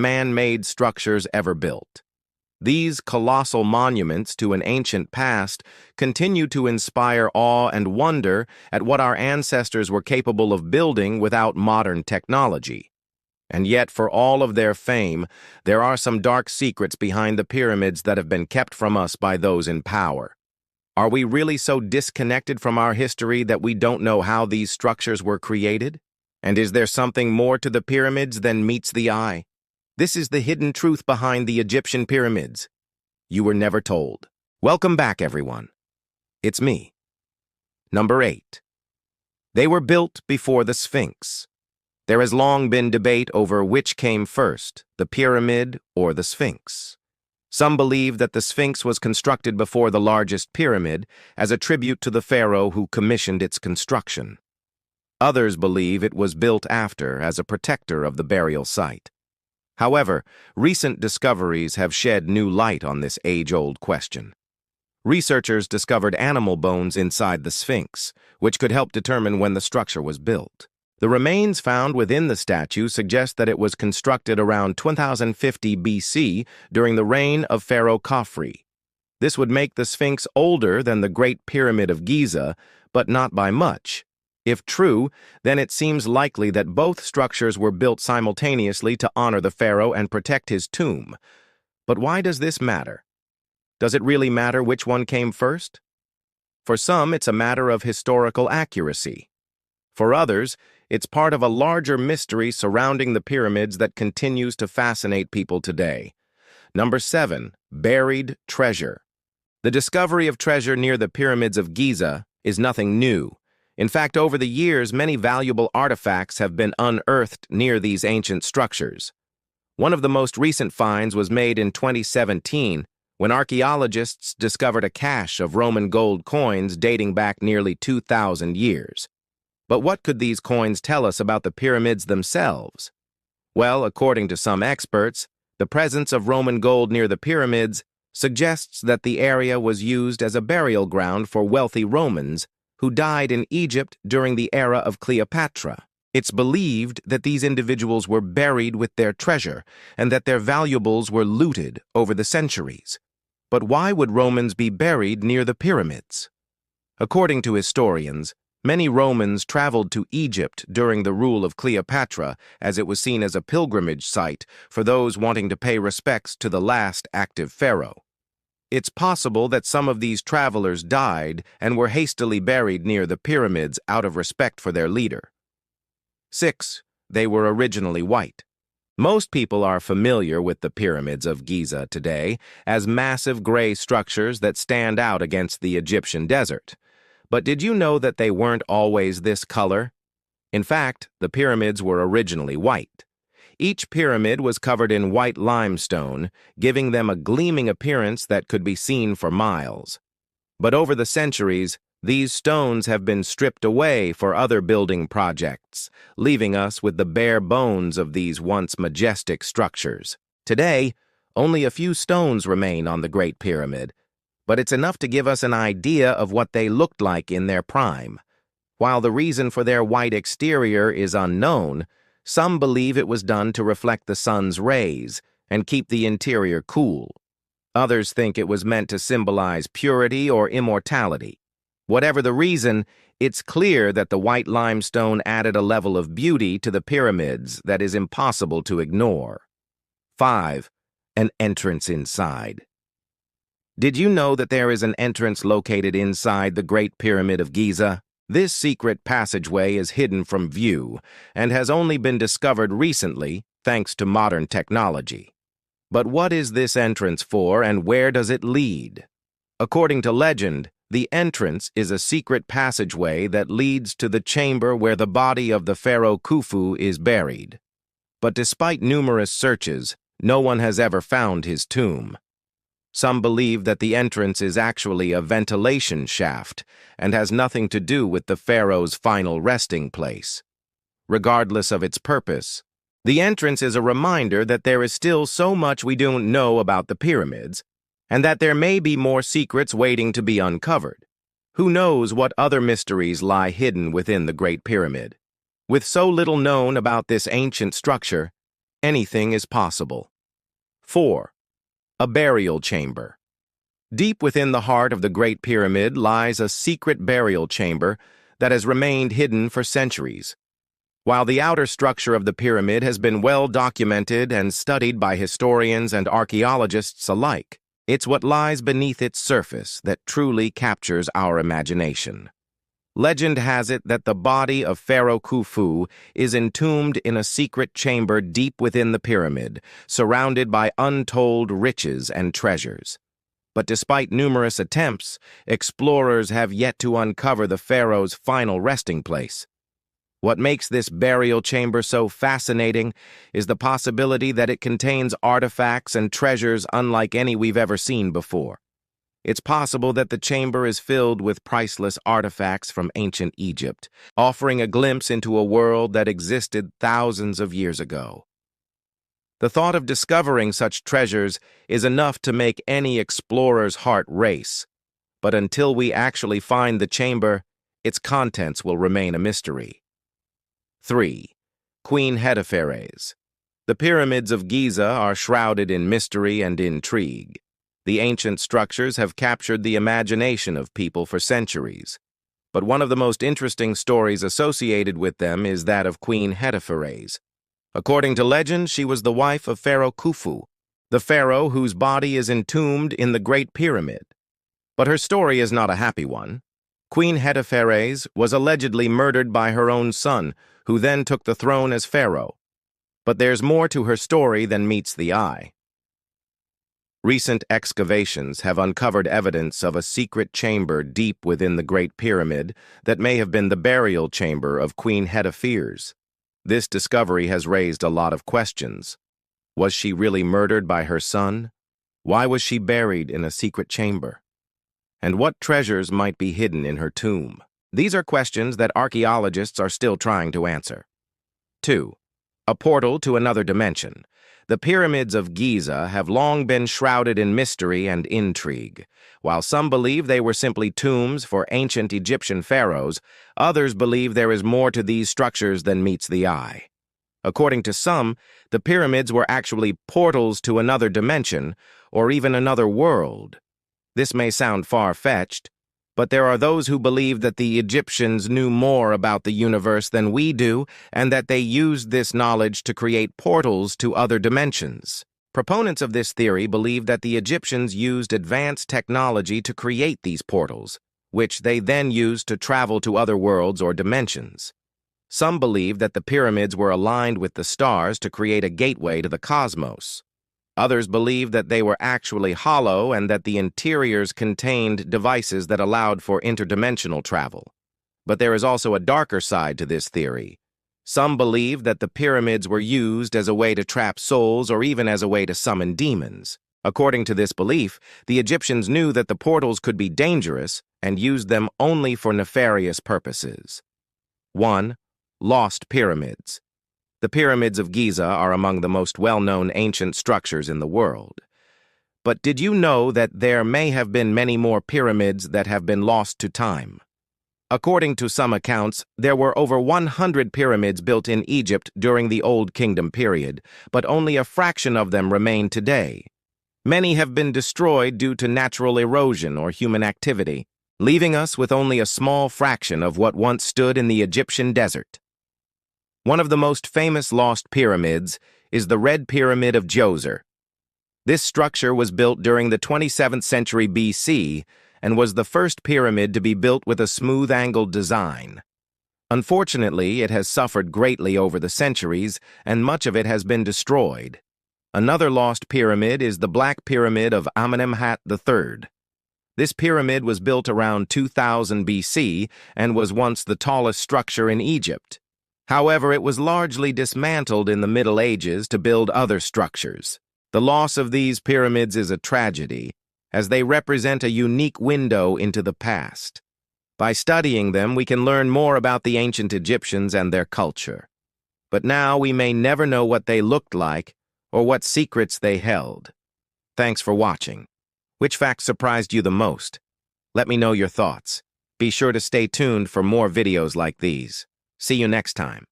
man-made structures ever built. These colossal monuments to an ancient past continue to inspire awe and wonder at what our ancestors were capable of building without modern technology. And yet, for all of their fame, there are some dark secrets behind the pyramids that have been kept from us by those in power. Are we really so disconnected from our history that we don't know how these structures were created? And is there something more to the pyramids than meets the eye? This is the hidden truth behind the Egyptian pyramids. You were never told. Welcome back, everyone. It's me. Number 8. They were built before the Sphinx. There has long been debate over which came first, the pyramid or the Sphinx. Some believe that the Sphinx was constructed before the largest pyramid as a tribute to the pharaoh who commissioned its construction. Others believe it was built after as a protector of the burial site. However, recent discoveries have shed new light on this age-old question. Researchers discovered animal bones inside the Sphinx, which could help determine when the structure was built. The remains found within the statue suggest that it was constructed around 2050 BC during the reign of Pharaoh Khafre. This would make the Sphinx older than the Great Pyramid of Giza, but not by much. If true, then it seems likely that both structures were built simultaneously to honor the pharaoh and protect his tomb. But why does this matter? Does it really matter which one came first? For some, it's a matter of historical accuracy. For others, it's part of a larger mystery surrounding the pyramids that continues to fascinate people today. Number 7. Buried treasure. The discovery of treasure near the pyramids of Giza is nothing new. In fact, over the years, many valuable artifacts have been unearthed near these ancient structures. One of the most recent finds was made in 2017 when archaeologists discovered a cache of Roman gold coins dating back nearly 2,000 years. But what could these coins tell us about the pyramids themselves? Well, according to some experts, the presence of Roman gold near the pyramids suggests that the area was used as a burial ground for wealthy Romans who died in Egypt during the era of Cleopatra. It's believed that these individuals were buried with their treasure and that their valuables were looted over the centuries. But why would Romans be buried near the pyramids? According to historians, many Romans traveled to Egypt during the rule of Cleopatra, as it was seen as a pilgrimage site for those wanting to pay respects to the last active pharaoh. It's possible that some of these travelers died and were hastily buried near the pyramids out of respect for their leader. 6. They were originally white. Most people are familiar with the pyramids of Giza today as massive gray structures that stand out against the Egyptian desert. But did you know that they weren't always this color? In fact, the pyramids were originally white. Each pyramid was covered in white limestone, giving them a gleaming appearance that could be seen for miles. But over the centuries, these stones have been stripped away for other building projects, leaving us with the bare bones of these once majestic structures. Today, only a few stones remain on the Great Pyramid, but it's enough to give us an idea of what they looked like in their prime. While the reason for their white exterior is unknown, some believe it was done to reflect the sun's rays and keep the interior cool. Others think it was meant to symbolize purity or immortality. Whatever the reason, it's clear that the white limestone added a level of beauty to the pyramids that is impossible to ignore. 5. An entrance inside. Did you know that there is an entrance located inside the Great Pyramid of Giza? This secret passageway is hidden from view and has only been discovered recently thanks to modern technology. But what is this entrance for and where does it lead? According to legend, the entrance is a secret passageway that leads to the chamber where the body of the pharaoh Khufu is buried. But despite numerous searches, no one has ever found his tomb. Some believe that the entrance is actually a ventilation shaft and has nothing to do with the pharaoh's final resting place. Regardless of its purpose, the entrance is a reminder that there is still so much we don't know about the pyramids, and that there may be more secrets waiting to be uncovered. Who knows what other mysteries lie hidden within the Great Pyramid? With so little known about this ancient structure, anything is possible. 4. A burial chamber. Deep within the heart of the Great Pyramid lies a secret burial chamber that has remained hidden for centuries. While the outer structure of the pyramid has been well documented and studied by historians and archaeologists alike, it's what lies beneath its surface that truly captures our imagination. Legend has it that the body of Pharaoh Khufu is entombed in a secret chamber deep within the pyramid, surrounded by untold riches and treasures. But despite numerous attempts, explorers have yet to uncover the pharaoh's final resting place. What makes this burial chamber so fascinating is the possibility that it contains artifacts and treasures unlike any we've ever seen before. It's possible that the chamber is filled with priceless artifacts from ancient Egypt, offering a glimpse into a world that existed thousands of years ago. The thought of discovering such treasures is enough to make any explorer's heart race. But until we actually find the chamber, its contents will remain a mystery. 3. Queen Hetepheres. The pyramids of Giza are shrouded in mystery and intrigue. The ancient structures have captured the imagination of people for centuries. But one of the most interesting stories associated with them is that of Queen Hetepheres. According to legend, she was the wife of Pharaoh Khufu, the pharaoh whose body is entombed in the Great Pyramid. But her story is not a happy one. Queen Hetepheres was allegedly murdered by her own son, who then took the throne as pharaoh. But there's more to her story than meets the eye. Recent excavations have uncovered evidence of a secret chamber deep within the Great Pyramid that may have been the burial chamber of Queen Hetepheres. This discovery has raised a lot of questions. Was she really murdered by her son? Why was she buried in a secret chamber? And what treasures might be hidden in her tomb? These are questions that archaeologists are still trying to answer. 2. A portal to another dimension. The pyramids of Giza have long been shrouded in mystery and intrigue. While some believe they were simply tombs for ancient Egyptian pharaohs, others believe there is more to these structures than meets the eye. According to some, the pyramids were actually portals to another dimension or even another world. This may sound far-fetched, but there are those who believe that the Egyptians knew more about the universe than we do and that they used this knowledge to create portals to other dimensions. Proponents of this theory believe that the Egyptians used advanced technology to create these portals, which they then used to travel to other worlds or dimensions. Some believe that the pyramids were aligned with the stars to create a gateway to the cosmos. Others believe that they were actually hollow and that the interiors contained devices that allowed for interdimensional travel. But there is also a darker side to this theory. Some believe that the pyramids were used as a way to trap souls or even as a way to summon demons. According to this belief, the Egyptians knew that the portals could be dangerous and used them only for nefarious purposes. 1. Lost pyramids. The pyramids of Giza are among the most well-known ancient structures in the world. But did you know that there may have been many more pyramids that have been lost to time? According to some accounts, there were over 100 pyramids built in Egypt during the Old Kingdom period, but only a fraction of them remain today. Many have been destroyed due to natural erosion or human activity, leaving us with only a small fraction of what once stood in the Egyptian desert. One of the most famous lost pyramids is the Red Pyramid of Djoser. This structure was built during the 27th century BC and was the first pyramid to be built with a smooth-angled design. Unfortunately, it has suffered greatly over the centuries, and much of it has been destroyed. Another lost pyramid is the Black Pyramid of Amenemhat III. This pyramid was built around 2000 BC and was once the tallest structure in Egypt. However, it was largely dismantled in the Middle Ages to build other structures. The loss of these pyramids is a tragedy, as they represent a unique window into the past. By studying them, we can learn more about the ancient Egyptians and their culture. But now we may never know what they looked like or what secrets they held. Thanks for watching. Which fact surprised you the most? Let me know your thoughts. Be sure to stay tuned for more videos like these. See you next time.